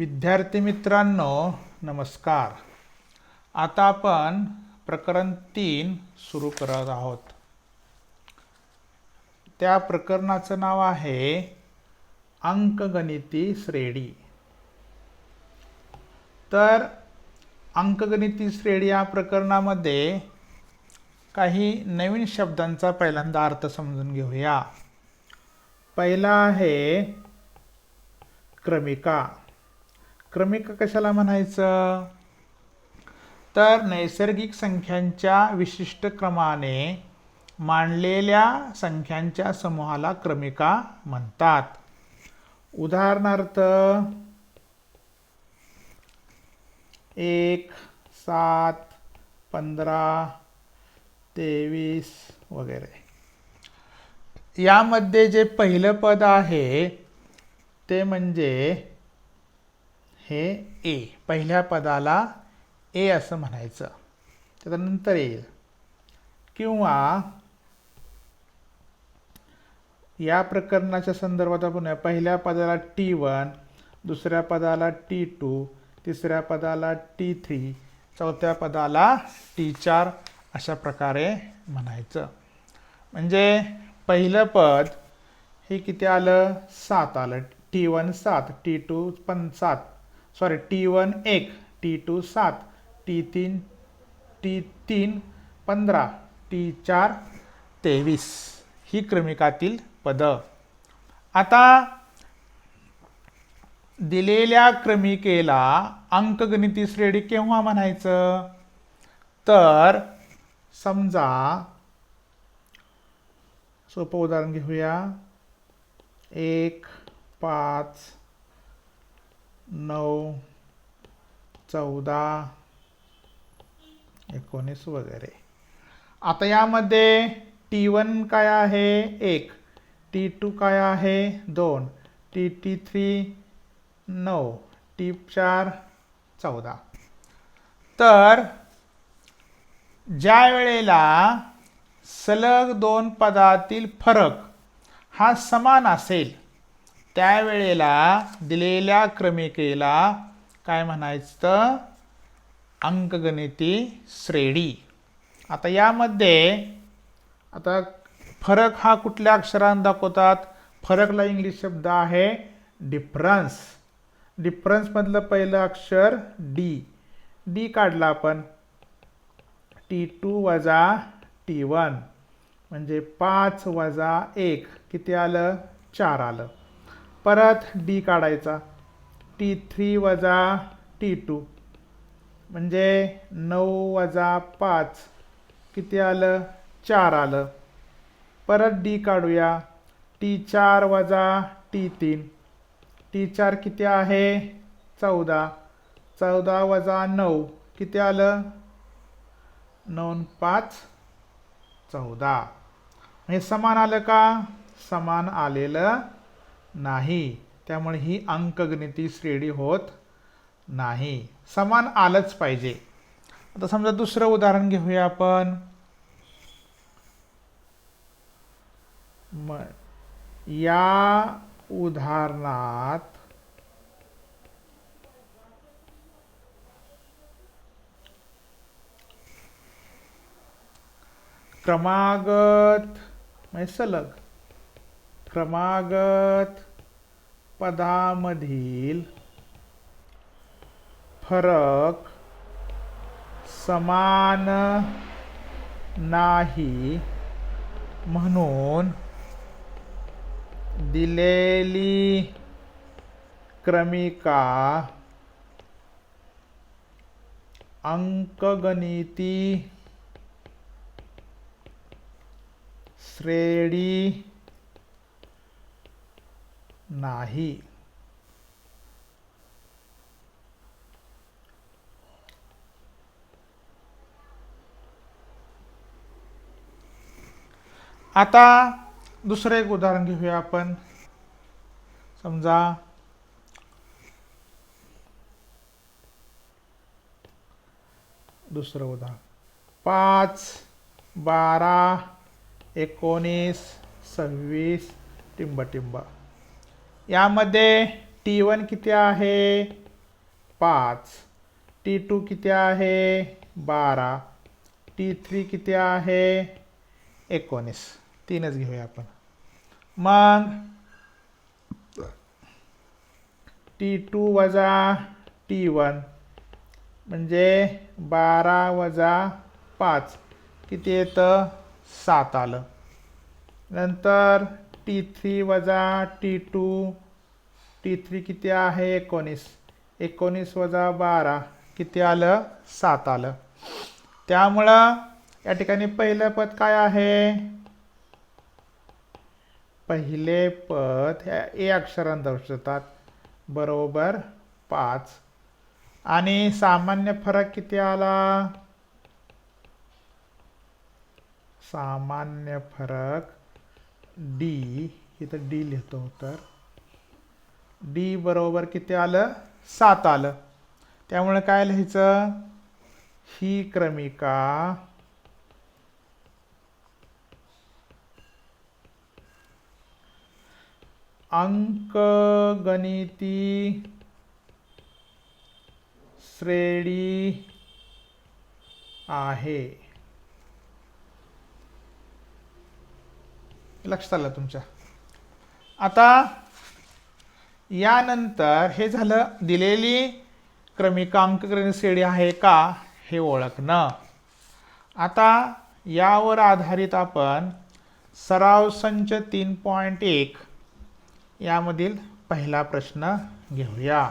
विद्यार्थी मित्रांनो नमस्कार. आता आपण प्रकरण 3 सुरू करत आहोत. त्या प्रकरणाचं नाव आहे अंकगणिती श्रेणी. तर अंकगणिती श्रेणी या प्रकरणामध्ये काही नवीन शब्दांचा पहिल्यांदा अर्थ समजून घेऊया. पहिला आहे क्रमिका. क्रमिका कशाला म्हणायचं? तर नैसर्गिक संख्यांच्या विशिष्ट क्रमाने मांडलेल्या संख्यांच्या समूहाला क्रमिका म्हणतात. उदाहरणार्थ 1, 7, 15, 23 वगैरे. यामध्ये जे पहिलं पद आहे ते म्हणजे हे ए. पहिल्या पदाला ए असं म्हणायचं, त्यानंतर येईल. किंवा या प्रकरणाच्या संदर्भात आपण पहिल्या पदाला T1, दुसऱ्या पदाला T2, तिसऱ्या पदाला T3, चौथ्या पदाला T4 अशा प्रकारे म्हणायचं. म्हणजे पहिलं पद हे किती आलं? 7 आलं. T1 7, T2 7, T1 1, T2 7, T3 15, T4 23 ही क्रमिकातील पद. आता दिलेल्या क्रमिकेला अंकगणिती श्रेणी केव्हा म्हणायचं? तर समजा सोपं उदाहरण घेऊया. 1, 5, 9, 14, 19 वगैरे. आता यामध्ये T1 काय आहे? 1, T2 काय आहे? 2, T3 9, T4 14. तर ज्या वेळेला सलग दोन पदातील फरक हा समान असेल त्यावेळेला दिलेल्या क्रमिकेला काय म्हणायचं? अंकगणिती श्रेणी. आता यामध्ये आता फरक हा कुठल्या अक्षराने दाखवतात? फरकला इंग्लिश शब्द आहे डिफरन्स. डिफरन्स मधलं पहिलं अक्षर डी. डी काढला आपण. T2 वजा T1 म्हणजे 5 वजा 1 किती आलं? 4 आलं. परत डी काढायचा. T3 वजा T2 म्हणजे 9 वजा 5 किती आलं? 4 आलं. परत डी काढूया. T4 वजा T3. T4 किती आहे? 14. 14 वजा 9 किती आलं? 9 5 14. हे समान आलं का? समान आलेलं नाही. त्यामुळे ही अंकगणिती श्रेणी होत नाही. समान आलंच पाहिजे. आता समजा दुसरं उदाहरण घेऊया आपण. या उदाहरणात क्रमागत म्हणजे सलग क्रमागत पदामधील फरक समान नाही म्हणून दिलेली क्रमिका अंकगणिती श्रेणी नाही. आता दुसरं एक उदाहरण घेऊया आपण. समजा दुसरं उदाहरण 5, 12, 19, 26 टिंब टिंब. यामध्ये T1 किती आहे? 5, T2 किती आहे 12, T3 किती आहे 19. तीनच घेऊया आपण. मग T2 वजा T1 म्हणजे 12 वजा 5 किती येतं 7 आलं. नंतर T3 वजा T2, T3 किती आहे 19, 19 वजा 12 किती आलं 7 आलं. त्यामुळं या ठिकाणी पहिलं पद काय आहे, पहिले पद ह्या ए अक्षरांत दर्शवतात बरोबर 5. आणि सामान्य फरक किती आला, सामान्य फरक डी, इथं डी लिहितो तर डी बरोबर किती आलं 7 आलं. त्यामुळे काय लिहायचं, ही क्रमिका अंकगणिती श्रेणी आहे. लक्षात आलं तुमच्या. आता यानंतर हे झालं दिलेली क्रमिका अंकगणित श्रेणी आहे का हे ओळखणं. आता यावर आधारित आपण सराव संच 3.1 यामधील पहिला प्रश्न घेऊया.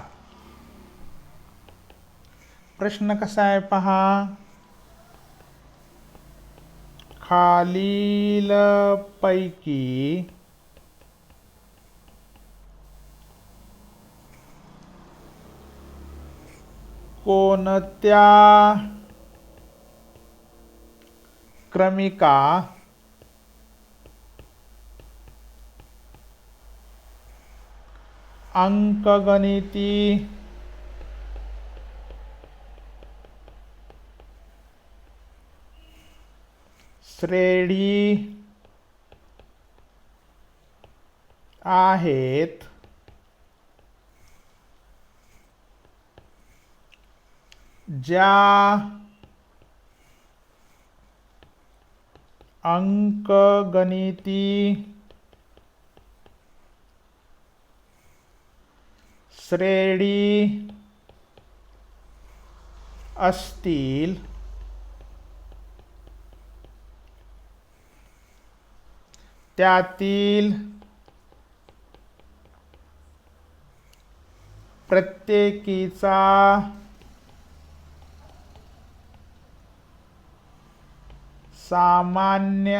प्रश्न कसा आहे पहा, खालील पैकी कोणत्या क्रमिका अंकगणिती श्रेणी आहेत, ज्या अंकगणिती श्रेणी असतील त्यातील प्रत्येकीचा सामान्य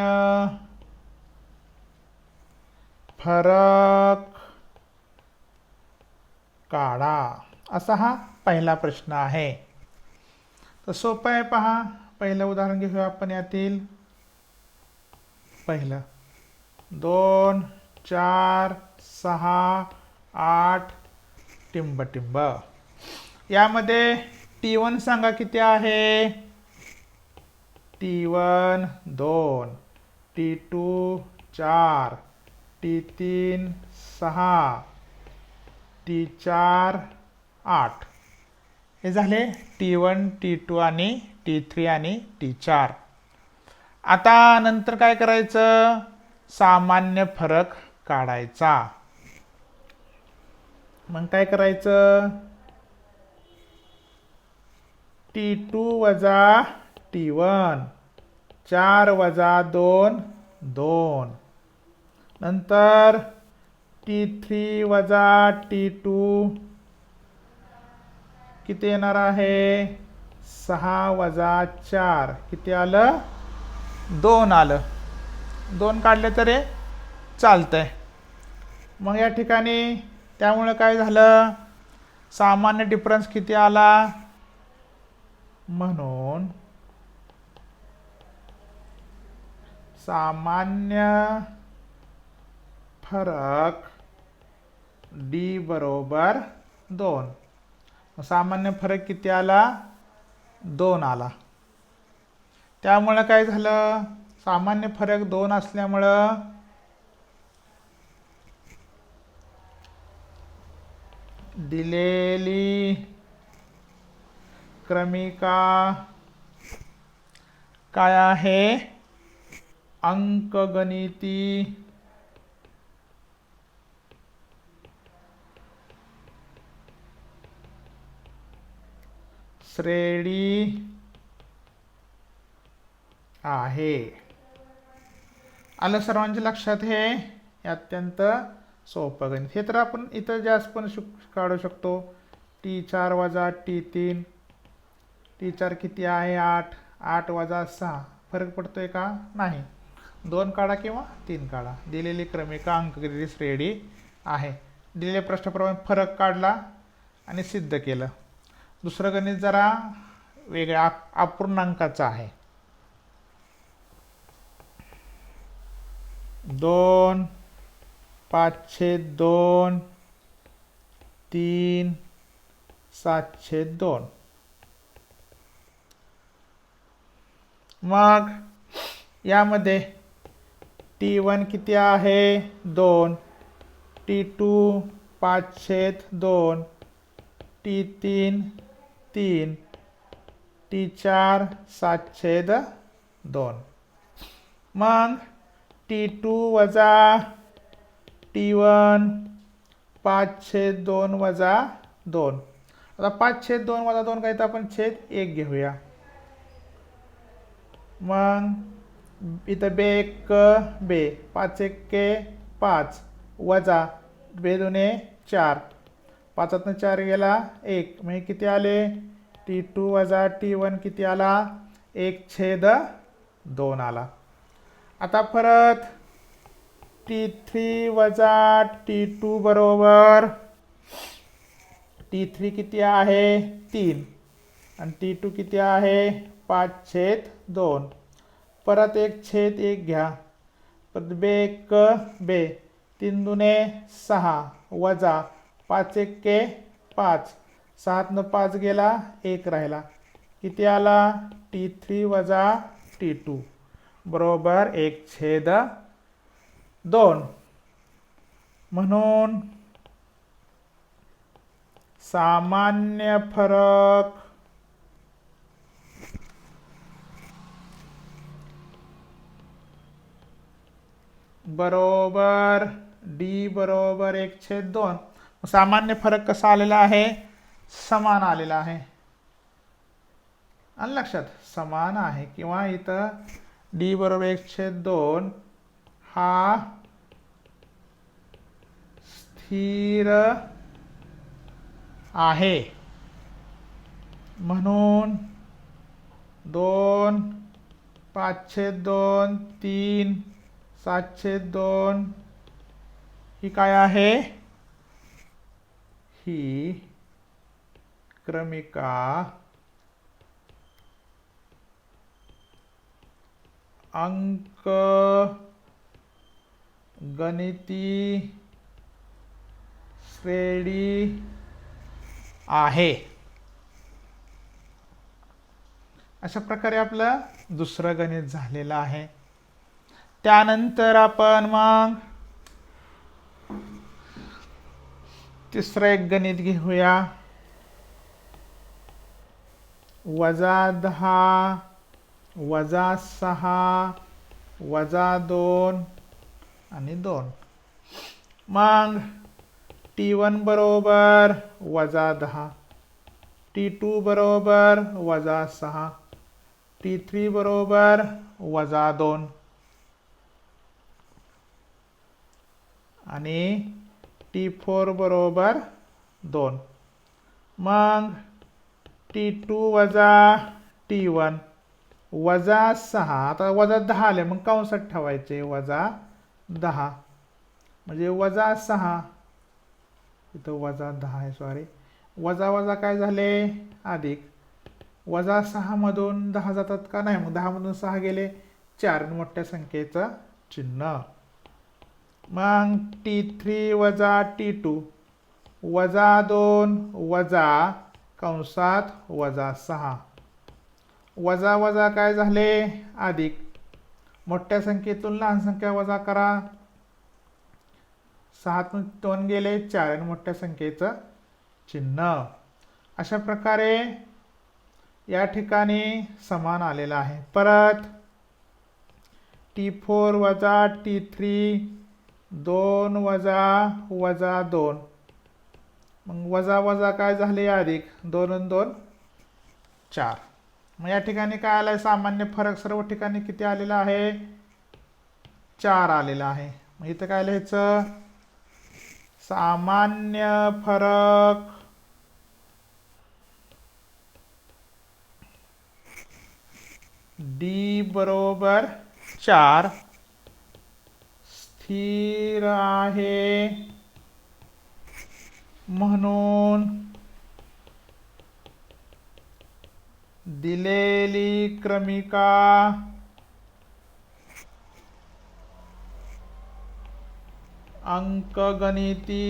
फरक काढा. असा हा पहिला प्रश्न आहे. तर सोपं आहे पहा. पहिलं उदाहरण घेऊया आपण. यातील पहिलं 2, 4, 6, 8 टिंब टिंब. यामध्ये T1 सांगा किती आहे, T1 2, T2 4, T3 6, T4 8. हे झाले T1, T2 आणि T3 आणि T4. आता नंतर काय करायचं, सामान्य फरक काढायचा. मग काय करायचं, T2 वजा T1, 4 वजा 2 2. नंतर T3 वजा T2 किती येणार आहे, 6 वजा 4 किती आलं 2 आलं. 2 काढले तरी चालतंय. मग या ठिकाणी त्यामुळे काय झालं, सामान्य डिफरन्स किती आला, म्हणून सामान्य फरक D बरोबर 2. सामान्य फरक किती आला, 2 आला. त्यामुळे काय झालं, सामान्य फरक 2 असल्यामुळं दिलेली क्रमिका काय आहे? अंकगणिती श्रेणी आहे. आलं सर्वांच्या लक्षात? हे अत्यंत सोपं गणित. हे तर आपण इथं जास्त पण काढू शकतो. T4 वजा T3. T4 किती आहे? 8. 8 वजा 6. फरक पडतोय का? नाही. 2 काढा किंवा 3 काढा. दिलेली क्रमिका अंकगणिती श्रेणी आहे. दिलेल्या प्रश्नाप्रमाणे फरक काढला आणि सिद्ध केलं. दुसरं गणित जरा वेगळ्या अपूर्णांकाचं आहे. 2 5/2 3 7/2. मग यामध्ये T1 किती आहे? 2. T2 5/2. T3 3. T4 7/2. मग T2 वजा T1 5/2 वजा 2. आता 5/2 वजा 2 काय तर आपण छेद 1 घेऊया. मग इथं बे 1 बे 5 1 5 वजा 2 2 4. 5 4 गेला 1. म्हणजे किती आले? T2 वजा T1 किती आला? 1/2 आला. आता परत T3 वजा T2 बरोबर T3 किती आहे? 3. आणि T2 किती आहे? 5/2. परत 1/1 घ्या. परत बे 1 बे 3 2 6 वजा 5 1 5. 6 5 गेला 1 राहिला. किती आला? T3 वजा T2 बरोबर 1/2. म्हणून सामान्य फरक बरोबर D बरोबर 1/2. सामान्य फरक कसा आलेला आहे? समान आलेला आहे. आणि लक्षात समान आहे किंवा इथं D बरोबर 1/2 हा स्थिर आहे. म्हणून 2 5/2 3 7/2 ही काय आहे? ही क्रमिका अंकगणिती श्रेणी आहे. अशा प्रकारे आपलं दुसरं गणित झालेलं आहे. त्यानंतर आपण मग तिसरं एक गणित घेऊया. -10 -6 -2 आणि 2. मग T1 बरोबर -10. T2 बरोबर -6. T3 बरोबर -2 आणि T4 बरोबर 2. मग T2 वजा T1 -6. आता -10 आले मग कंसात ठेवायचे -10 म्हणजे -6. इथं -10 आहे सॉरी. वजा वजा काय झाले? अधिक. -6 मधून 10 जातात का? नाही. मग 10 मधून 6 गेले 4. मोठ्या संख्येचं चिन्ह. मग T3 वजा T2 -2 वजा कंसात -6. वजा वजा काय झाले? अधिक. मोठ्या संख्येतून लहान संख्या वजा करा. 6तून 2 गेले 4 आणि मोठ्या संख्येचं चिन्ह. अशा प्रकारे या ठिकाणी समान आलेला आहे. परत T4 वजा T3 2 वजा वजा 2, मग वजा वजा काय झाले अधिक, 2 आणि 2 4. मग या ठिकाणी काय आलाय, सामान्य फरक सर्व ठिकाणी किती आलेला आहे, 4 आलेला आहे. मग इथं काय लिहायचं, सामान्य फरक D बरोबर 4 स्थिर आहे म्हणून दिलेली क्रमिका अंकगणिती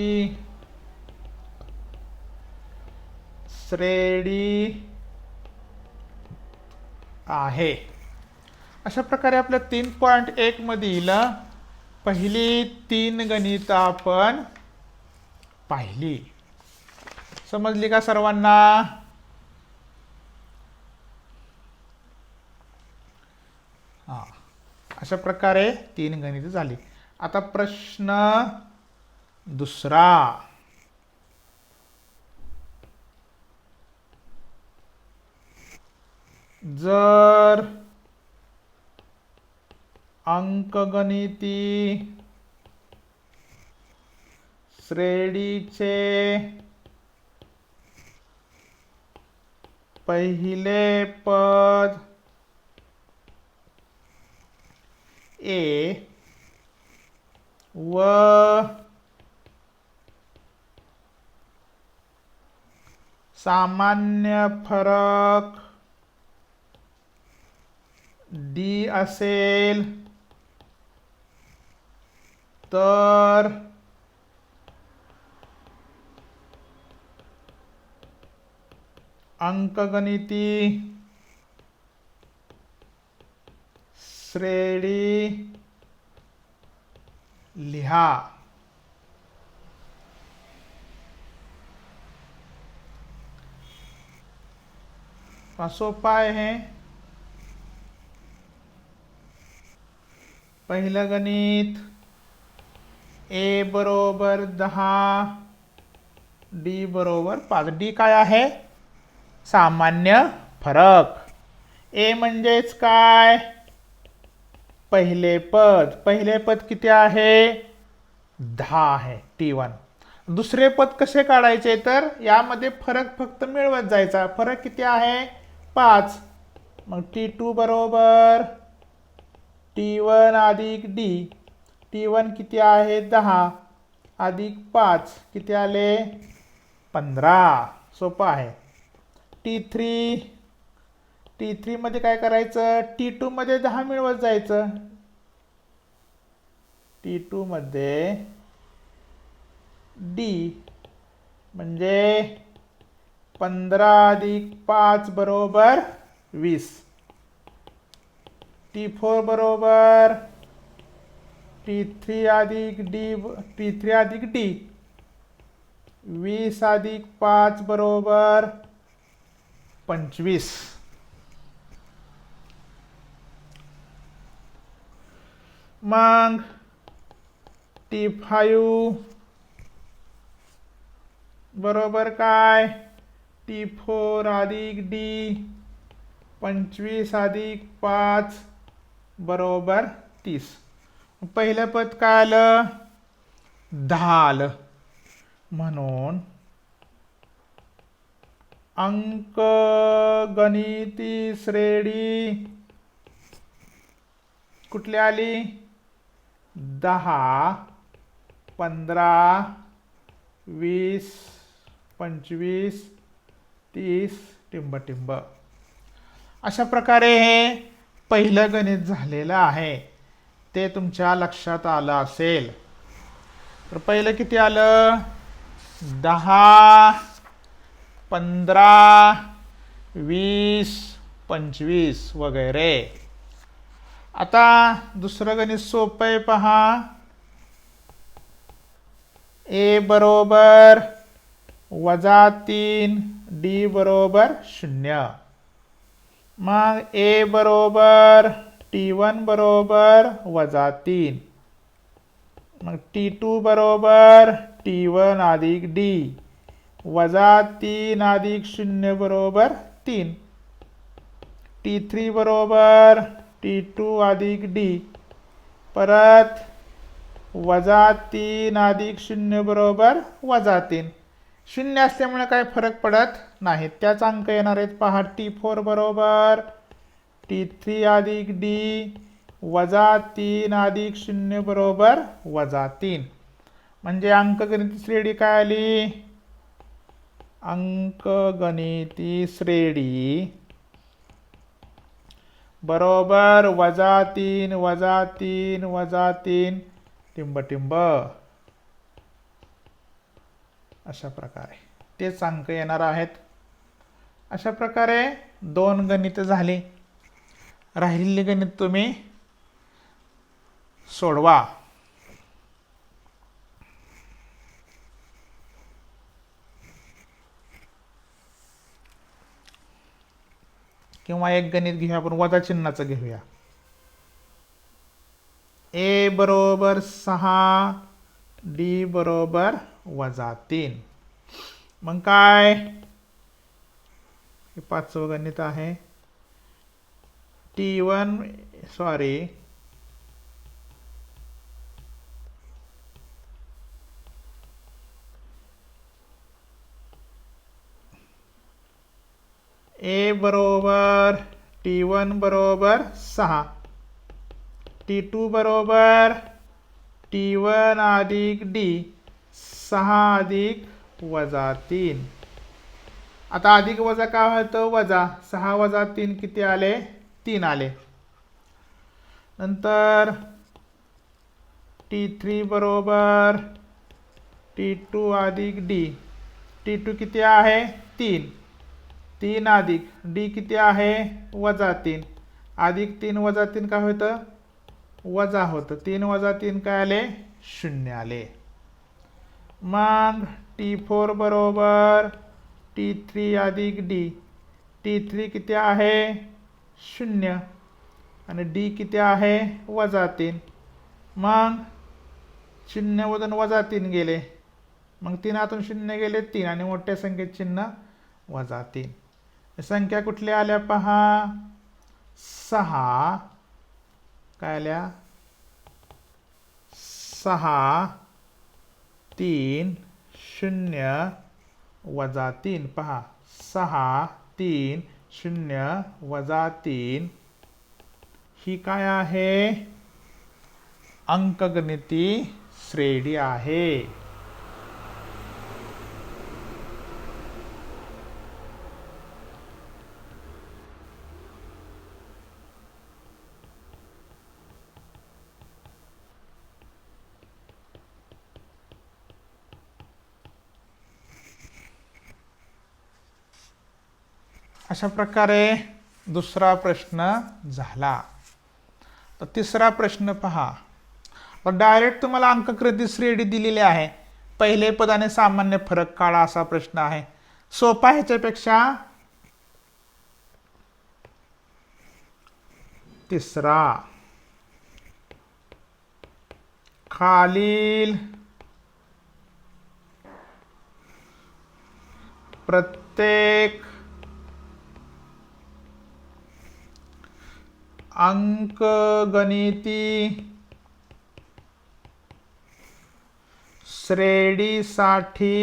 श्रेणी आहे. अशा प्रकारे आपल्या 3.1 मधील पहिली 3 गणित आपण पाहिली. समजली का सर्वांना? हा, अशा प्रकारे 3 गणित झाली. आता प्रश्न दुसरा. जर अंकगणिती श्रेणीचे पहिले पद A व सामान्य फरक D असेल तर अंकगणिती श्रेणी लिहा. सोपा आहे. पहिलं गणित A बरोबर 10 D बरोबर 5. D काय आहे? सामान्य फरक. A म्हणजेच काय? पहिले पद. पहिले पद किती आहे? 10 आहे, T1. दुसरे पद कसे काढायचे, तर यामध्ये फरक फक्त मिळवत जायचा. फरक किती आहे? 5. मग T2 बरोबर T1 अधिक D. T1 किती आहे? 10 अधिक 5 किती आले? 15. सोपं आहे. T3 मध्ये काय करायचं? T2 मध्ये 10 मिळवत जायचं. T2 मध्ये D म्हणजे 15 अधिक 5 बरोबर 20. T4 बरोबर T3 अधिक D 20 अधिक 5 बरोबर 25. मग T5 बरोबर काय? T4 अधिक D 25 अधिक 5 बरोबर 30. पहिलं पद काय आलं? 10 आलं. म्हणून अंकगणिती श्रेणी कुठली आली? 10 15 20 25 30 टिंब. अशा प्रकारे हे पहिलं गणित झालेलं आहे. ते तुमच्या लक्षात आलं असेल. तर पहिलं किती आलं? 10 15 20 25 वगैरे. आता दुसरं गणित सोपं आहे पहा. A बरोबर -3 D बरोबर 0. मग ए बरोबर T1 बरोबर -3, मग T2 बरोबर T1 अधिक D -3 अधिक 0 बरोबर 3, T3 बरोबर T2 अधिक D परत -3 अधिक 0 बरोबर -3. 0 असल्यामुळे काही फरक पडत नाही. त्याच अंक येणार आहेत पहा. T4 बरोबर T3 अधिक D -3 अधिक 0 बरोबर -3. म्हणजे अंकगणिती श्रेणी काय आली? अंकगणिती श्रेणी बरोबर -3 -3 -3 टिंब अशा प्रकारे तेच अंक येणार आहेत. अशा प्रकारे 2 गणित झाली. राहिलेली गणित तुम्ही सोडवा. किंवा एक गणित घेऊया आपण, वजा चिन्हाचं घेऊया. ए बरोबर 6, D बरोबर -3. मग काय? हे 5वं गणित आहे. ए बरोबर T1 बरोबर 6, T2 बरोबर T1 अधिक D 6 अधिक -3. आता अधिक वजा काय होतं? वजा. 6 - 3 किती आले? 3 आले. नंतर T3 बरोबर T2 अधिक D. T2 किती आहे? 3. 3 अधिक D किती आहे? -3. अधिक 3 -3 काय होतं? वजा होतं. 3 - 3 काय आले? 0 आले. मग T4 बरोबर T3 अधिक D. T3 किती आहे? 0 आणि D किती आहे? -3. मग 0 मधून -3 गेले. मग 3 0 गेले 3 आणि मोठ्या संख्येत चिन्ह -3. संख्या कुठल्या आल्या पहा? 6. काय आल्या? 6 3 0 -3. पहा 6 3 0 -3 ही काय आहे? अंकगणिती श्रेणी आहे. अशा प्रकारे दुसरा प्रश्न झाला. तर तिसरा प्रश्न पहा. डायरेक्ट तुम्हाला अंकगणिती श्रेणी दिलेली आहे. पहिले पद आणि सामान्य फरक काढा असा प्रश्न आहे. सोपा ह्याच्यापेक्षा तिसरा. खालील प्रत्येक अंकगणिती श्रेणीसाठी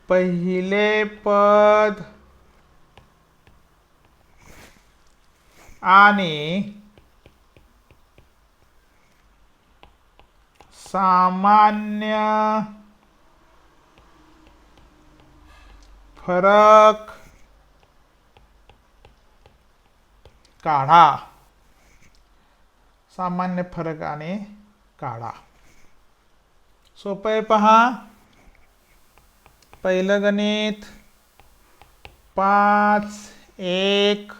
पहिले पद आणि सामान्य फरक काढा. सामान्य फरक आणि काढा. सोपं आहे पहा. पहिलं गणित 5 1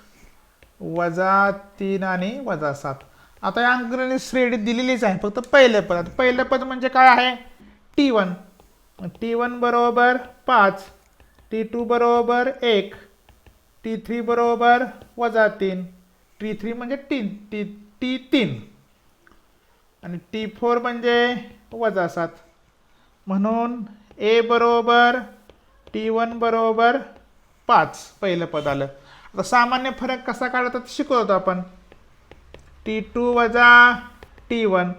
-3 आणि -7. आता या अंकगणित श्रेणी दिलेलीच आहे, फक्त पहिले पद. पहिलं पद म्हणजे काय आहे? T1. T1 बरोबर 5, T2 बरोबर 1, T3 बरोबर -3, T3 म्हणजे T3 आणि T4 म्हणजे -7. म्हणून A बरोबर T1 बरोबर 5 पहिलं पद आलं. आता सामान्य फरक कसा काढतात शिकवतो आपण. T2 वजा T1,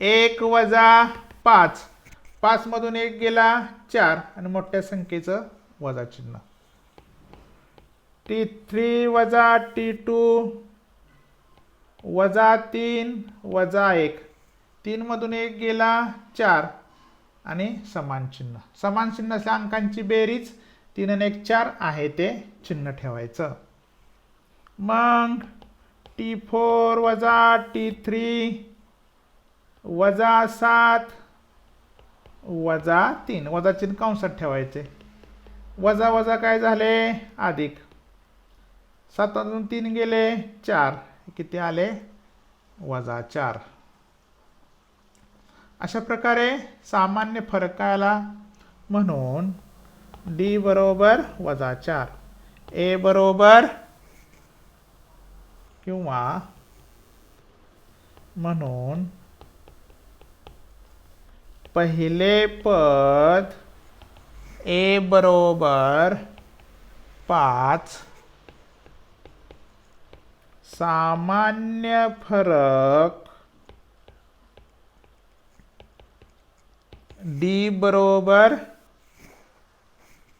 1 वजा 5, 5 मधून 1 गेला 4 आणि मोठ्या संख्येचं वजा चिन्ह. T3 वजा T2, -3 वजा 1, 3 मधून 1 गेला 4 आणि समान चिन्ह. समान चिन्ह असल्या अंकांची बेरीज 3 आणि 1 4 आहे ते चिन्ह ठेवायचं. मग T4 वजा T3 वजा 7 वजा 3, वजा चिन्ह कंसात ठेवायचे. वजा वजा काय झाले अधिक, 7 मधून 3 गेले 4, किती आले -4. अशा प्रकारे सामान्य फरक काय आला. म्हणून D बरोबर -4, A बरोबर किंवा म्हणून पहिले पद A बरोबर 5, सामान्य फरक D बरोबर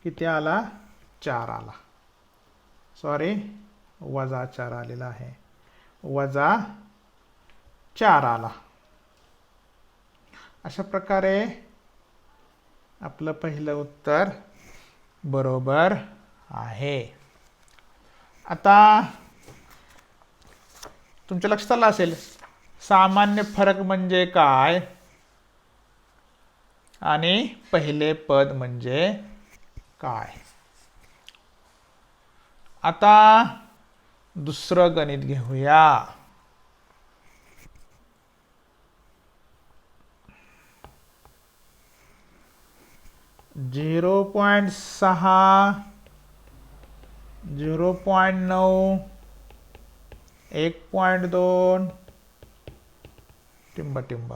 किती आला 4 आला. सॉरी -4 आलेला आहे, -4 आला. अशा प्रकारे आपलं पहिलं उत्तर बरोबर आहे. आता तुमच्या लक्षात आलं असेल सामान्य फरक म्हणजे काय आणि पहिले पद म्हणजे काय. आता दुसरं गणित घेऊया. 0.6, 0.9, 1.2 टिंब टिंब.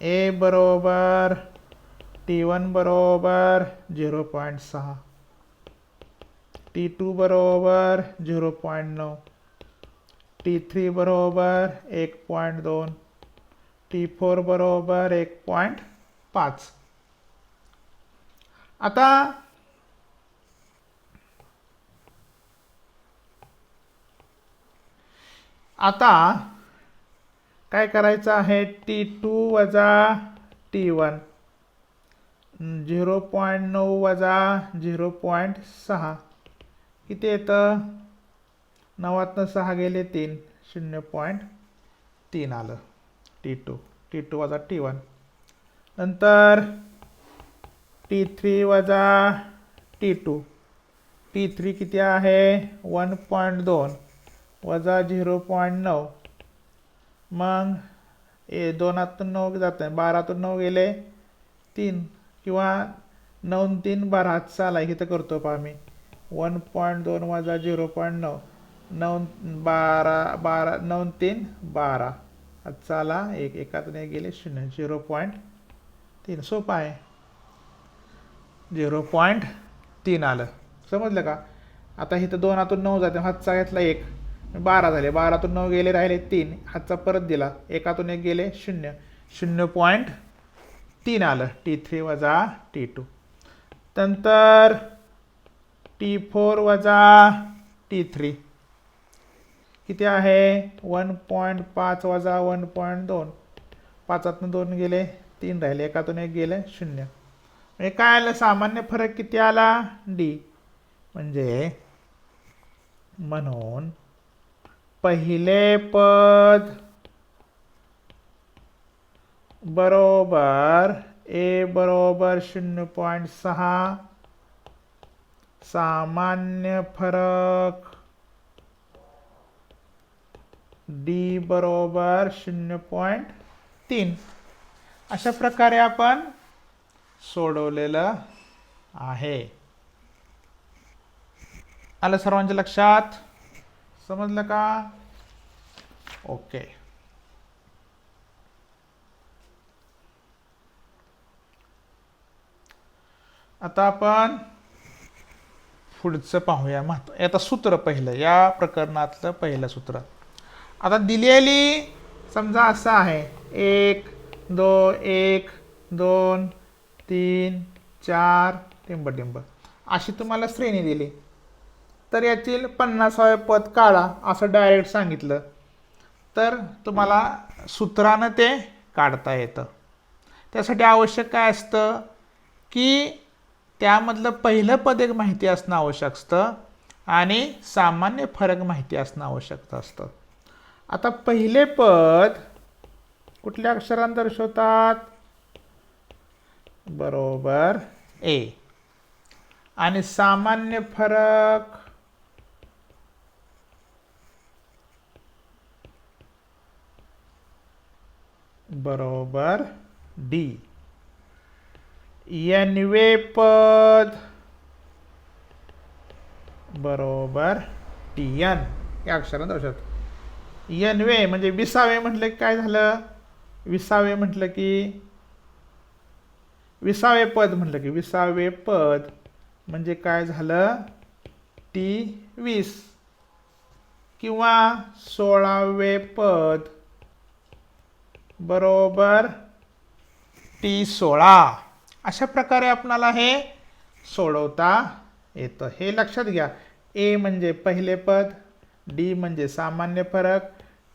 A बरोबर T1 बरोबर 0.6, T2 बरोबर 0.9, T3 बरोबर 1.2, T4 बरोबर 1.5. आता काय करायचं आहे. T2 वजा T1, 0.9 वजा 0.6 किती येतं. 9तनं 6 गेले 3, 0.3 आलं T2 वजा T1. नंतर T3 वजा T2, T3 किती आहे 1.2 वजा 0.9. मग 2तून 9 जात आहे, 12तून 9 गेले 3 किंवा 9 3 12 हातचा आला इथं करतो पहा मी. 1.2 वजा 0.9, 9 12 9 3 12 हातचा आला 1, एकातून 1 गेले 0, 0.3. सोपं आहे. 0.3 आलं. समजलं का. आता इथं 2तून 9 जाते, हातचा घेतला 1, 12 झाले, 12तून 9 गेले राहिले 3, हातचा परत दिला, एकातून 1 गेले 0, 0.3 आलं T3 वजा T2. नंतर T4 वजा T3 किती आहे 1.5 वजा 1.2, 5तून 2 गेले 3 राहिले, एकातून 1 गेले 0. म्हणजे काय आलं सामान्य फरक किती आला D. म्हणजे म्हणून पहिले पद बरोबर A बरोबर 0.6, सामान्य फरक D बरोबर 0.3. अशा प्रकारे आपण सोडवलेलं आहे. आलं सर्वांच्या लक्षात? समजलं का? ओके. आता आपण पुढचं पाहूया. आता सूत्र पहिलं, या प्रकरणातलं पहिलं सूत्र. आता दिलेली समजा असं आहे 1 2 3 4 टिंब टिंब अशी तुम्हाला श्रेणी दिली. तर यातील 50वे पद काढा असं डायरेक्ट सांगितलं तर तुम्हाला सूत्रानं ते काढता येतं. त्यासाठी आवश्यक काय असतं की त्यामधलं पहिलं पद एक माहिती असणं आवश्यक असतं आणि सामान्य फरक माहिती असणं आवश्यक असतं. आता पहिले पद कुठल्या अक्षरांत दर्शवतात? बरोबर ए. आणि सामान्य फरक बरोबर डी. एनवे पद बरोबर टीएन या अक्षरांत दर्शवतात. एनवे म्हणजे 20वे म्हटलं की काय झालं? 20वे म्हटलं की 20वे पद म्हटलं की 20वे पद म्हणजे काय झालं? T20 किंवा 16वे पद बरोबर T16. अशा प्रकारे आपणाला हे सोडवता येतं. हे लक्षात घ्या. ए म्हणजे पहिले पद, डी म्हणजे सामान्य फरक,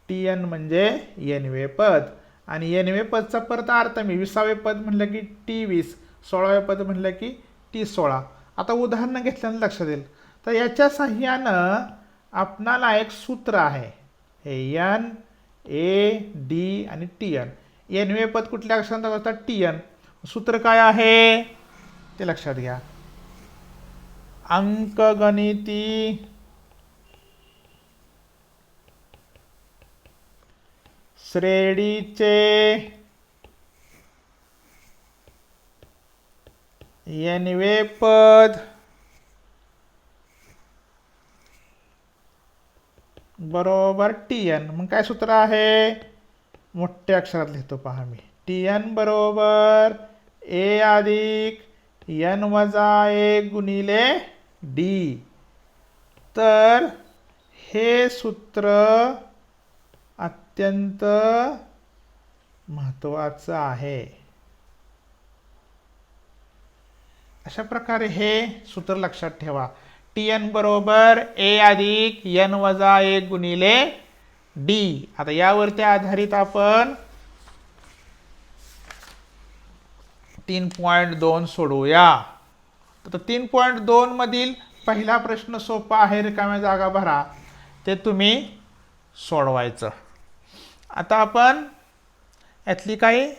टीएन म्हणजे एनवे पद. आणि एनवे पदचा परत अर्थ मी 20वे पद म्हटलं की T20, 16वे पद म्हटलं की T16. आता उदाहरण घेतल्यानं लक्षात येईल. तर याच्या साहाय्यानं आपणाला एक सूत्र आहे. हे एन, ए, डी आणि टीएन. एनवे पद कुठल्या अक्षरांत असतात? टीएन. सूत्र काय आहे ते लक्षात घ्या. अंकगणिती श्रेणीचे एनवे पद बरोबर टीएन. मग काय सूत्र आहे? मोठ्या अक्षरात लिहितो पहा मी. टीएन बरोबर ए अधिक एन वजा 1 गुणिले डी. तर हे सूत्र अत्यंत महत्त्वाचं आहे. अशा प्रकारे हे सूत्र लक्षात ठेवा. टीएन बरोबर ए अधिक एन वजा 1 गुणिले डी. आता यावरती आधारित आपण 3.2 सोडवूया. तर 3.2 मधील पहिला प्रश्न सोपा आहे, रिकाम्या जागा भरा. ते तुम्ही सोडवायचं. आता आपण यातली काही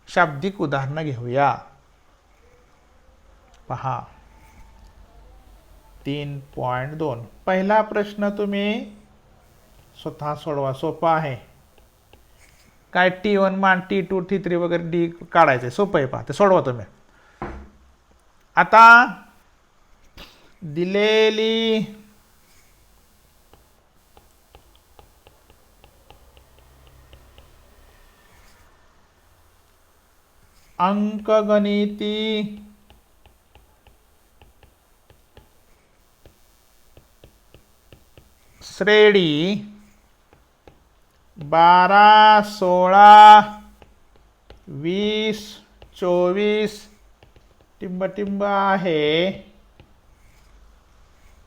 शाब्दिक उदाहरणं घेऊया. पहा 3.2 पहिला प्रश्न तुम्ही स्वतः सोडवा. सोपा आहे. काय T1 मान T2 T3 वगैरे डी काढायचं. सोपं आहे. पहा ते सोडवा तुम्ही. आता दिलेली अंकगणिती श्रेणी 12, 16, 20, 24 टिंब टिंब आहे.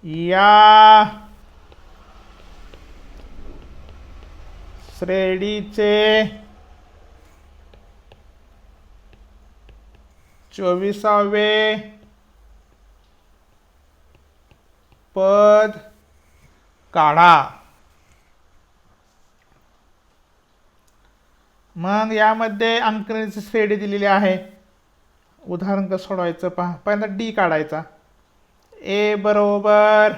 या श्रेणीचे 24वे पद काढा. मग यामध्ये अंकगणितीची श्रेणी दिलेली आहे. उदाहरण कसं सोडवायचं पहा. पहिल्यांदा डी काढायचा. ए बरोबर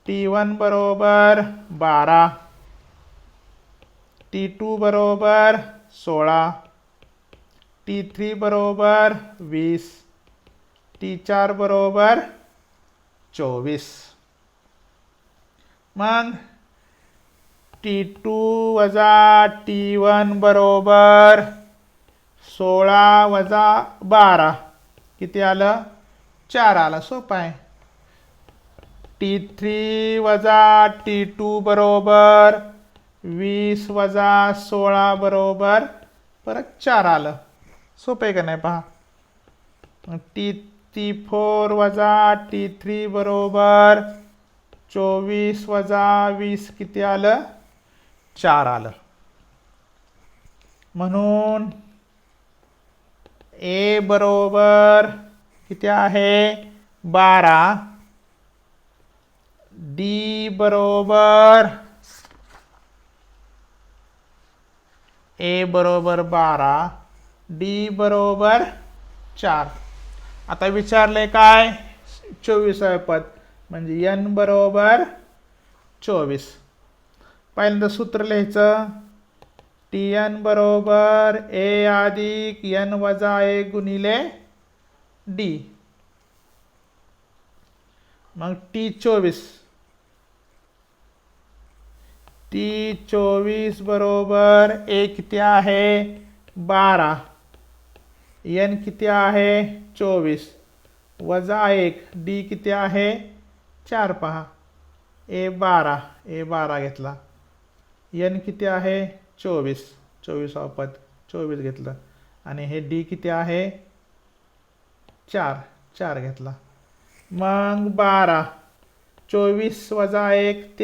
T1 बरोबर 12, T2 बरोबर 16, T3 बरोबर 20, T4 बरोबर 24. मग T2 वजा T1 बरोबर 16 वजा 12 किती आलं? 4 आलं. सोपं आहे. T3 वजा T2 बरोबर 20 वजा 16 बरोबर परत 4 आलं. सोपं आहे का नाही पहा. T4 वजा T3 बरोबर 24 वजा 20 किती आलं? 4 आलं. म्हणून A बरोबर किती आहे? 12. D बरोबर A बरोबर 12, D बरोबर 4. आता विचारले काय? 24 पद म्हणजे n बरोबर 24. पहिल्यांदा सूत्र लिहायचं. Tn बरोबर A अधिक n वजा 1 गुणिले D. मग T24 बरोबर A किती आहे? 12, n किती आहे? 24 वजा 1, D किती आहे? 4. पहा A12 घेतला. n किती आहे? 24, 24 पद 24 घेतलं. आणि हे D किती आहे? 4 घेतला. मग 12, 24 वजा 1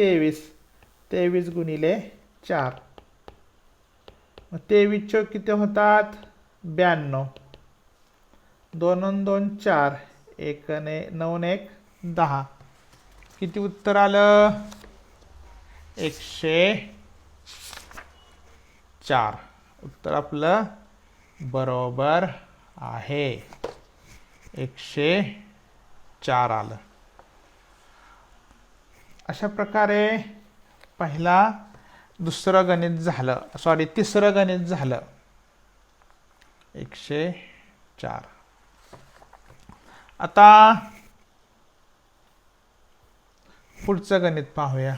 23 गुणिले 4. 23 चौक किती होतात? 92. 2 आणि 2 4, 1 आणि 9 1 10. किती उत्तर आलं? 104. उत्तर आपलं बरोबर आहे. 104 आलं. अशा प्रकारे दुसरं गणित झालं. तिसरं गणित झालं. 104. आता पुढचं गणित पाहूया.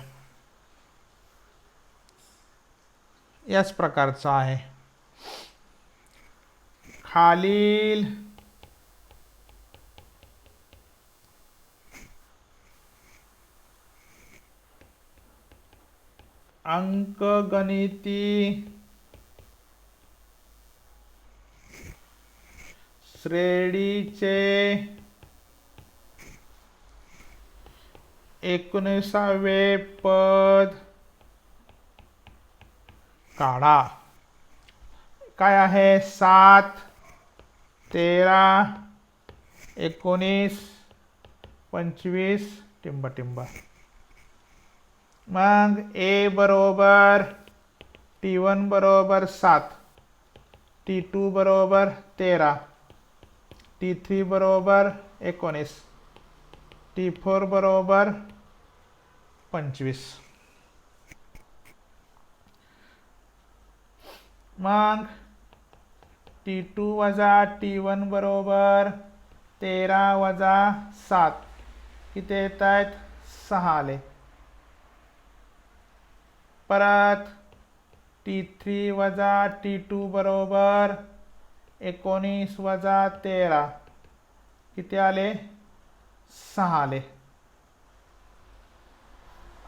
याच प्रकारचं आहे. खालील अंकगणिती श्रेणीचे 19वे पद काढा. काय आहे? 7, 13, 19, 25 टिंब. मग A बरोबर T1 बरोबर 7, T2 बरोबर 13, T3 बरोबर 19, T4 बरोबर 25. मग T2 वजा T1 बरोबर 13 वजा 7 किती येत आहेत? 6 आले. परत T3 वजा T2 बरोबर 19 वजा 13 किती आले? 6 आले.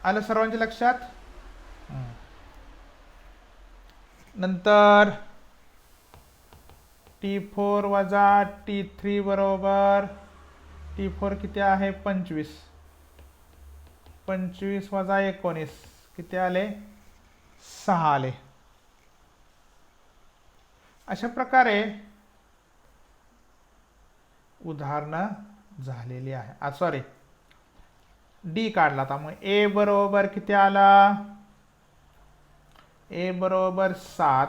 आलं सर्वांच्या लक्षात? नंतर T4 वजा T3 बरोबर T4 किती आहे? 25, 25 वजा 19 किती आले? 6 आले. अशा प्रकारे उदाहरणं झालेली आहे. D काढला. आता मग A बरोबर किती आला? A बरोबर 7,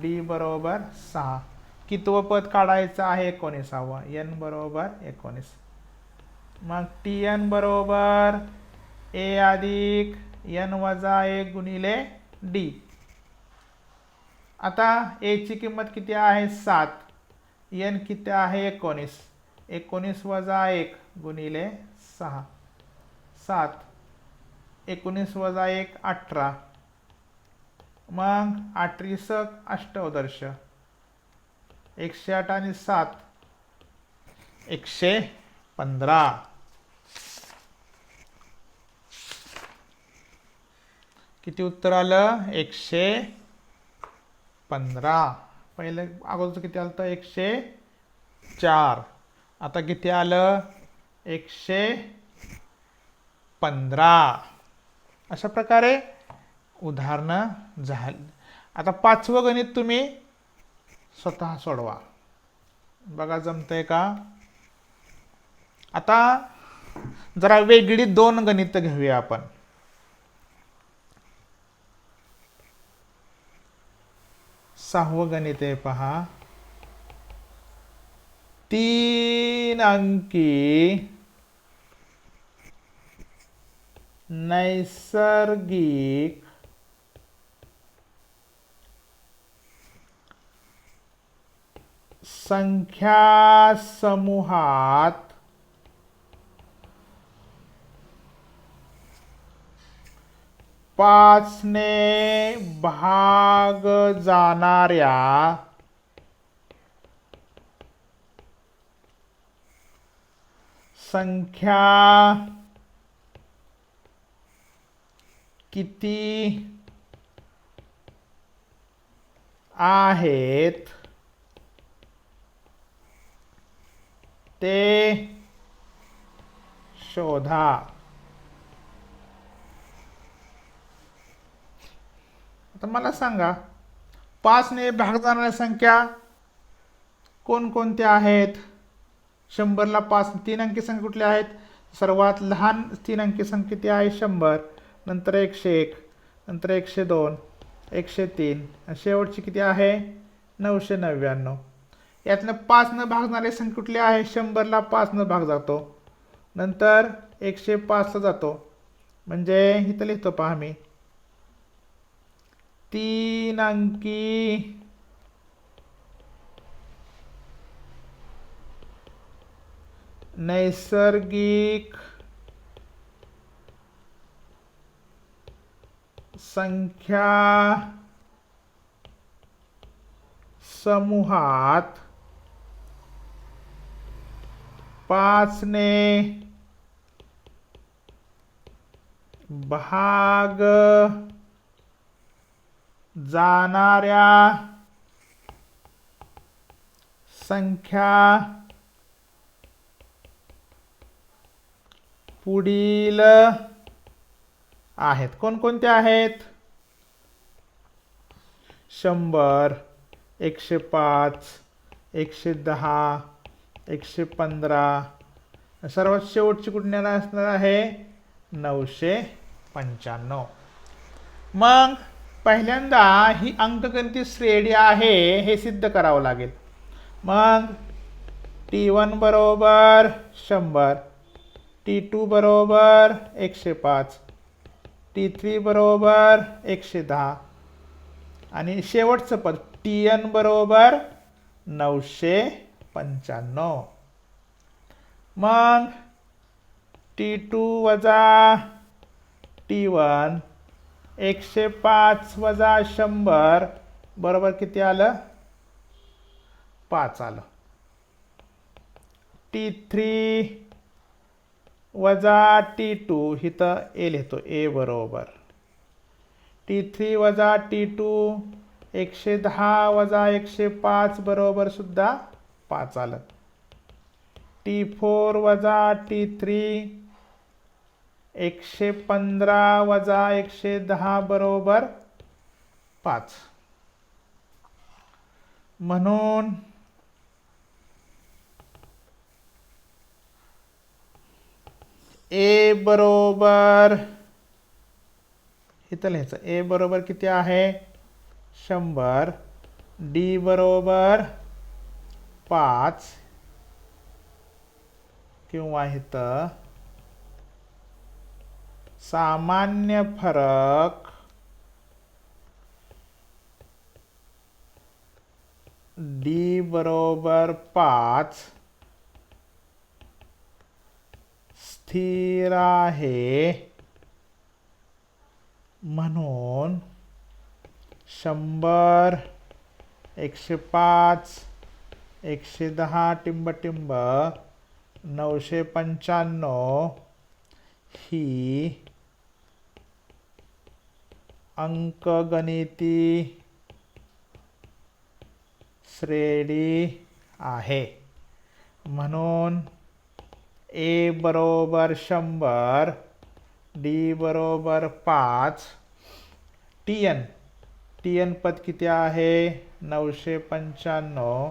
D बरोबर 6. कितवं पद काढायचं आहे? 19वा. n बरोबर 19. मग Tn बरोबर A अधिक n वजा 1 गुणिले D. आता A ची किंमत किती आहे? 7. एन किती आहे 19. 19 वजा 1 गुणिले 6 7. 19 वजा 1 18. मग 8 अष्टोदर्श 108 आणि 7 115. किती उत्तर आलं 115. पहिले अगोदरचं किती आलं तर 104. आता किती आलं 115. अशा प्रकारे उदाहरणं झाली. आता 5वं गणित तुम्ही स्वतः सोडवा, बघा जमतंय का. आता जरा वेगळी 2 गणित घेऊया आपण. 6वं गणित आहे पहा. 3 अंकी नैसर्गिक संख्या समूहात 5 ने भाग जाणाऱ्या संख्या किती आहेत ते शोधा. आता मला सांगा 5 ने भाग जाणाऱ्या संख्या कोणकोणत्या आहेत. 100ला 5 3 अंकी संख्या कुठल्या आहेत. सर्वात लहान 3 अंकी संख्या किती आहे 100. नंतर 101, नंतर 102, 103 आणि शेवटची किती आहे 999. यातनं 5 न भाग जाणारी संख्या कुठली आहे. 100ला 5 न भाग जातो, नंतर 105ला जातो. म्हणजे इथं लिहितो पहा मी 3 अंकी नैसर्गिक संख्या समूहात 5 ने भाग जाणाऱ्या संख्या पुढील आहेत. कोणकोणत्या आहेत. 100, 105, 110, 115. सर्वात शेवटची कुठली असणार आहे 995. मग पहिल्यांदा ही अंकगणिती श्रेणी आहे हे सिद्ध करावं लागेल. मग T1 बरोबर 100, T2 बरोबर 105, T3 बरोबर 110 आणि शेवटचं पद Tn बरोबर 995. मग T2 वजा T1 105 वजा 100 बरोबर किती आलं 5 आलं. T3 वजा T2 इथं ए लिहितो ए बरोबर. T3 वजा T2 110 वजा 105 बरोबर सुद्धा 5 आलं. T4 वजा T3 115 वजा 110 बरोबर 5. म्हणून ए बरोबर इथं लिहायचं ए बरोबर किती आहे 100, डी बरोबर 5 किंवा इथं सामान्य फरक डी बरोबर 5 स्थिर आहे म्हणून 100 105 110 टिंब 995 ही अंकगणिती श्रेणी आहे. म्हणून ए बरोबर 100 डी बरोबर 5 टी एन पद किती आहे 995.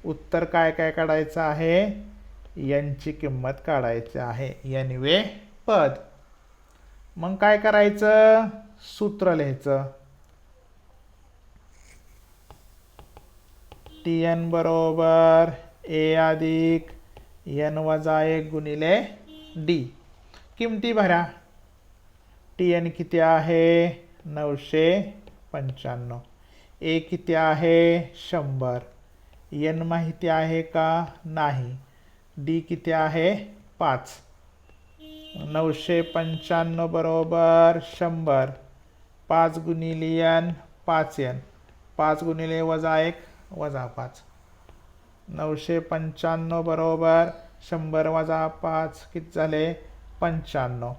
उत्तर काय काय काढायचं आहे यांची किंमत काढायची आहे एन वे पद. मग काय करायचं सूत्र लिहायचं टी एन बरोबर ए अधिक एन वजा 1 गुणिले डी. किमती भरा. टी एन किती आहे 995. ए किती आहे 100. एन माहिती आहे का नाही. डी किती आहे 5. 995 बरोबर 100. 5 गुणिले एन 5 एन. 5 गुणिले वजा 1 वजा 5. 995 बरोबर 100 वजा 5 किती झाले 95.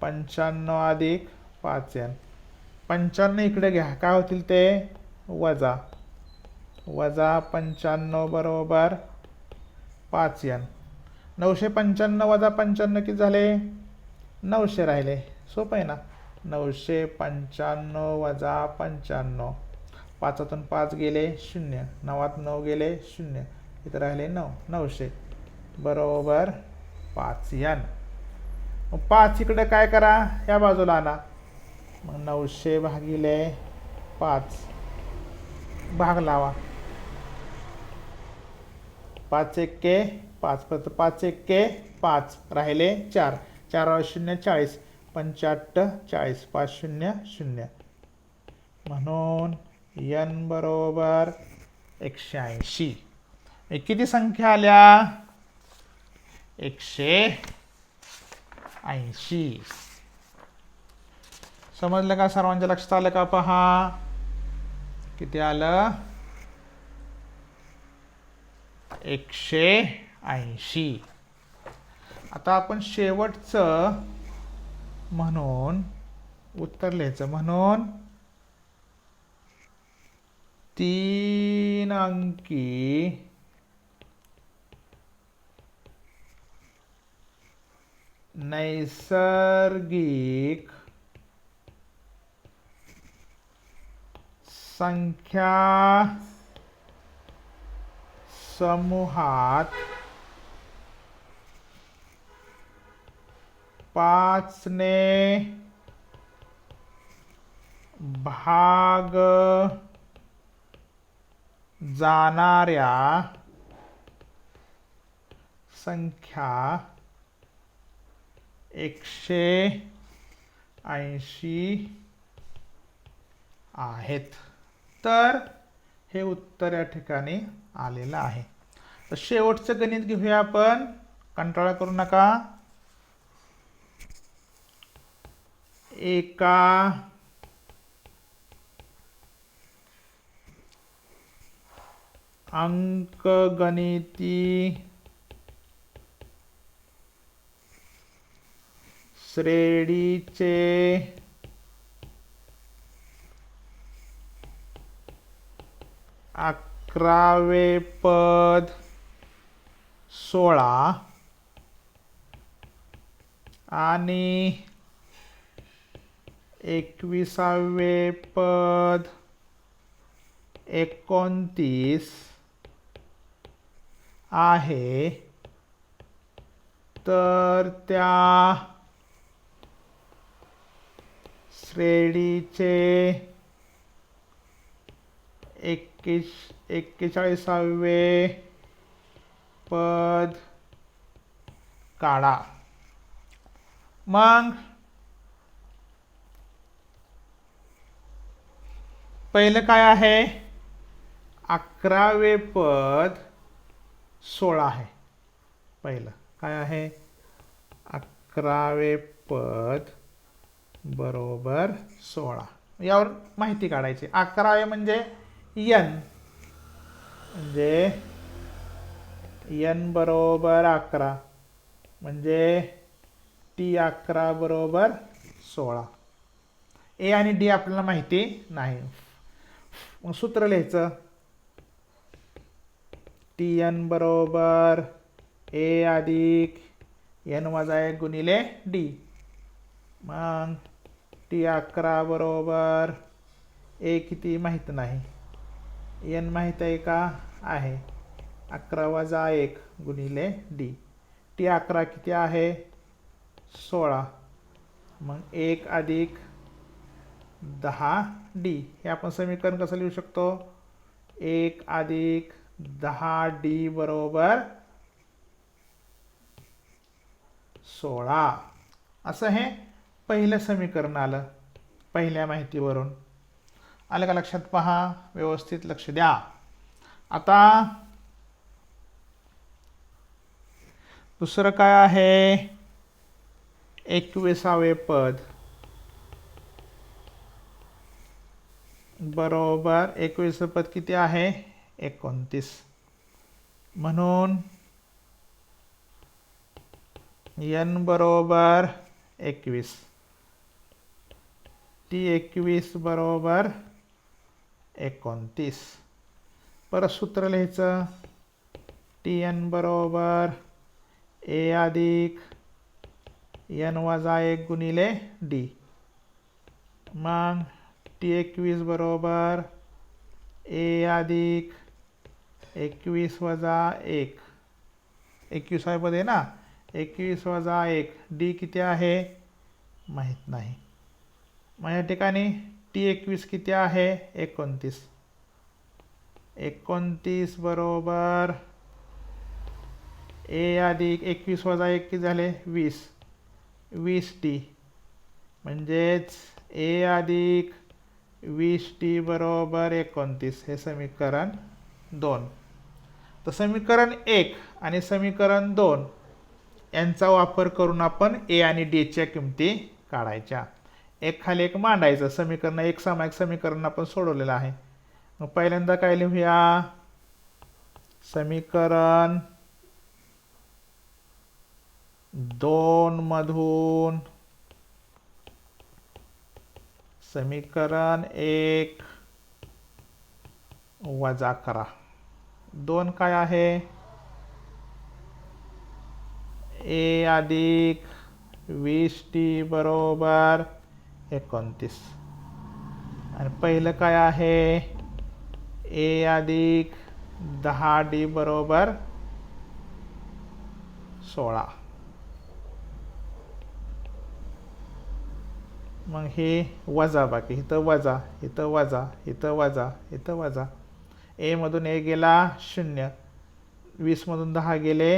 95 अधिक 5 एन. 95 इकडे घ्या काय होतील ते वजा 95 बरोबर 5 एन. 995 वजा 95 किती झाले 900 राहिले. सोपं आहे ना. 995 वजा 95. 5तून 5 गेले 0. 9त 9 गेले 0. इथं राहिले 9. 900 बरोबर 5 एन. 5 इकडे काय करा या बाजूला आणा. मग 900 भागिले 5 भाग लावा. 5 एक्के 5 परत 5 एक्के 5 राहिले 4. 4 0 40. 85 40. 5 0 0. म्हणून एन बरोबर 180. किती संख्या आल्या 180. समजलं का सर्वांच्या लक्षात आलं का पहा किती आलं 180. आता आपण शेवटचं म्हणून उत्तर लिहायचं. म्हणून 3 अंकी नैसर्गिक संख्या समूहात 5 ने भाग जाणाऱ्या संख्या 180 आहेत. तर हे उत्तर या ठिकाणी आलेलं आहे. तर शेवटचं गणित घेऊया आपण. कंटाळा करू नका. एका अंकगणिती श्रेणीचे 11वे पद 16 आणि 21वे पद 29 आहे. तर त्या श्रेणीचे 41वे पद काढा. मग पहिलं काय आहे 11वे पद 16 आहे. पहिलं काय आहे? 11वे पद बरोबर 16. यावर माहिती काढायची. 11वे म्हणजे n, म्हणजे n बरोबर 11, म्हणजे T11 बरोबर 16. ए आणि डी आपल्याला माहिती नाही. मग सूत्र लिहायचं. Tn बरोबर ए अधिक n वजा 1 गुणिले डी. मग T11 बरोबर ए किती माहीत नाही, n माहीत आहे का? आहे. 11 वजा 1 गुणिले डी. T11 किती आहे? 16. मग 1 अधिक 10 डी. हे आपण समीकरण कसं लिहू शकतो? 1 अधिक 10 डी बरोबर 16. असं हे पहिलं समीकरण आलं पहिल्या माहितीवरून. आलं का लक्षात? पहा, व्यवस्थित लक्ष द्या. आता दुसरं काय आहे? 21वे पद बरोबर 21 पद किती आहे? 29. म्हणून n बरोबर 21. T21 बरोबर 29. परत सूत्र लिहायचं. Tn बरोबर ए अधिक n वजा 1 गुणिले डी. मग T21 बरोबर ए अधिक 21 वजा 1. 21 पद आहे ना? 21 वजा 1. डी किती आहे? माहीत नाही. मग या ठिकाणी T21 किती आहे? 29. 29 बरोबर ए अधिक 21 वजा 1 किती झाले? 20. 20 टी. म्हणजेच ए अधिक 20 टी बरोबर 29. हे समीकरण 2. तर समीकरण 1 आणि समीकरण 2 यांचा वापर करून आपण ए आणि डीच्या किमती काढायच्या. एक खाली एक मांडायचं. समीकरण एक सामायिक समीकरण आपण सोडवलेलं आहे. मग पहिल्यांदा काय लिहूया? समीकरण 2 मधून समीकरण 1 वजा करा. 2 काय आहे? ए अधिक 20 टी बरोबर 29. आणि पहिलं काय आहे? ए अधिक 10 डी बरोबर 16. मग हे वजा बाकी. इथं वजा, इथं वजा, इथं वजा, इथं वजा. ए मधून ए गेला 0. 20 मधून 10 गेले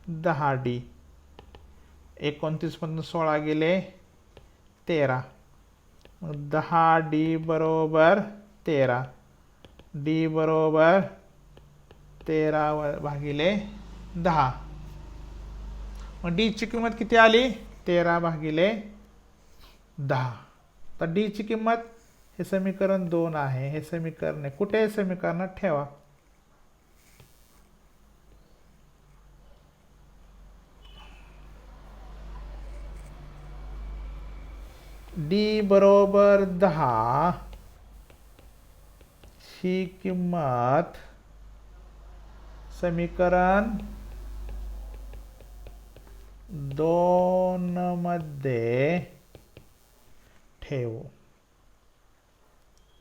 10 डी. 29 मधून 16 गेले 13. मग 10 डी बरोबर 13. डी बरोबर 13 भागिले 10. मग डीची किंमत किती आली? 13 भागिले 10. तर डीची किंमत, हे समीकरण 2 आहे. हे समीकरण कुठे समीकरणात ठेवा. डी बरोबर 10 ही किंमत समीकरण 2 मध्ये ठेवू.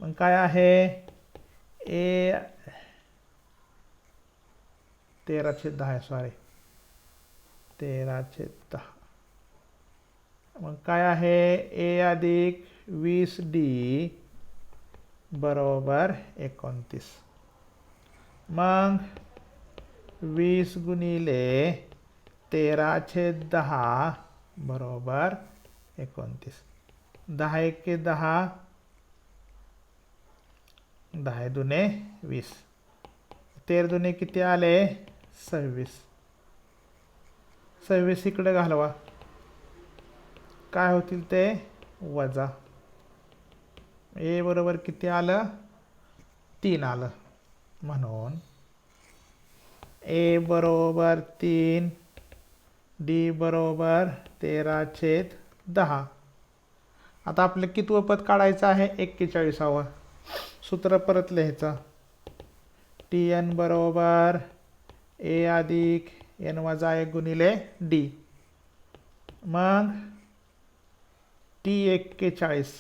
मग काय आहे? ए 13/10 आहे. सॉरी, 13/10. मग काय आहे? ए अधिक 20 डी बरोबर 29. मग 20 गुणिले 13/10 बरोबर 29. 10 एके 10, 10 दुने 20. 13 दुने किती आले? 26. 26 इकडे घालवा, काय होतील ते? वजा. ए बरोबर किती आलं? 3 आलं. म्हणून ए बरोबर 3, डी बरोबर 13/10. आता आपलं कितवं पद काढायचं आहे? 41वं. सूत्र परत लिहायचं. टी एन बरोबर ए अधिक एन वजा 1 गुणिले डी. मग टी 41,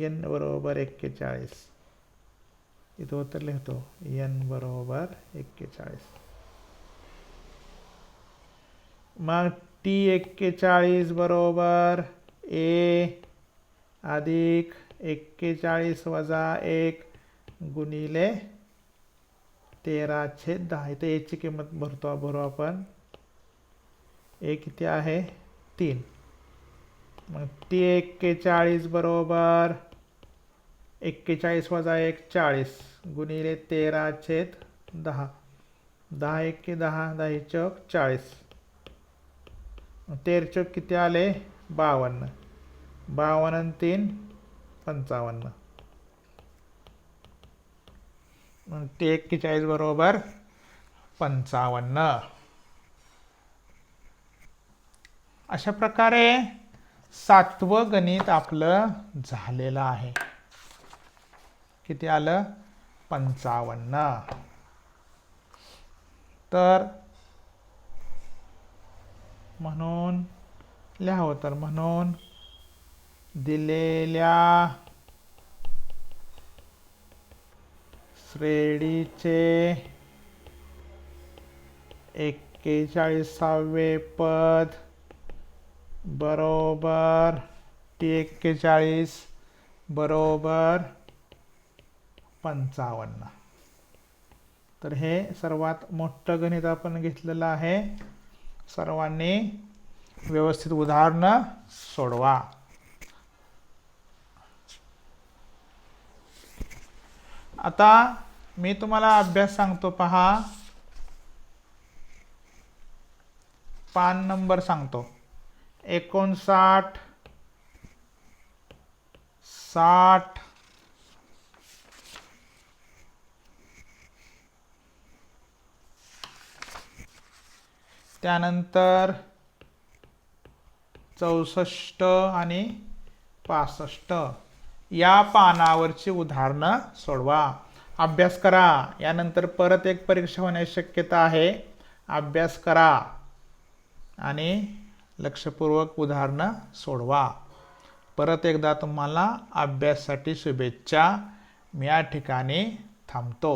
एन बरोबर 41. इथं उत्तर लिहितो, एन बरोबर 41. मग टी 41 बरोबर ए अधिक 41 वजा 1 गुणिले 13/10. इथे एची किंमत भरू आपण. ए किती आहे? 3. मग टी 41 बरोबर 41 वजा 1 40 गुणिले 13/10. 10 1 10, 10 चौक 40. 13 चौक किती आले? 52. 52 आणि 3 55. मग ते 41 बरोबर 55. अशा प्रकारे 7वं गणित आपलं झालेलं आहे. किती आलं? 55. तर म्हणून लिहावं, तर म्हणून दिलेल्या श्रेणीचे 41वे पद बरोबर टी 41 बरोबर 55. तर हे सर्वात मोठं गणित आपण घेतलेलं आहे. सर्वांनी व्यवस्थित उदाहरणं सोडवा. आता मी तुम्हाला अभ्यास सांगतो, पहा. पान नंबर सांगतो. 59, 60, त्यानंतर 64 आणि 65 या पानावरची उदाहरणं सोडवा. अभ्यास करा. यानंतर परत एक परीक्षा होण्याची शक्यता आहे. अभ्यास करा आणि लक्षपूर्वक उदाहरणं सोडवा. परत एकदा तुम्हाला अभ्यासासाठी शुभेच्छा. मी या ठिकाणी थांबतो.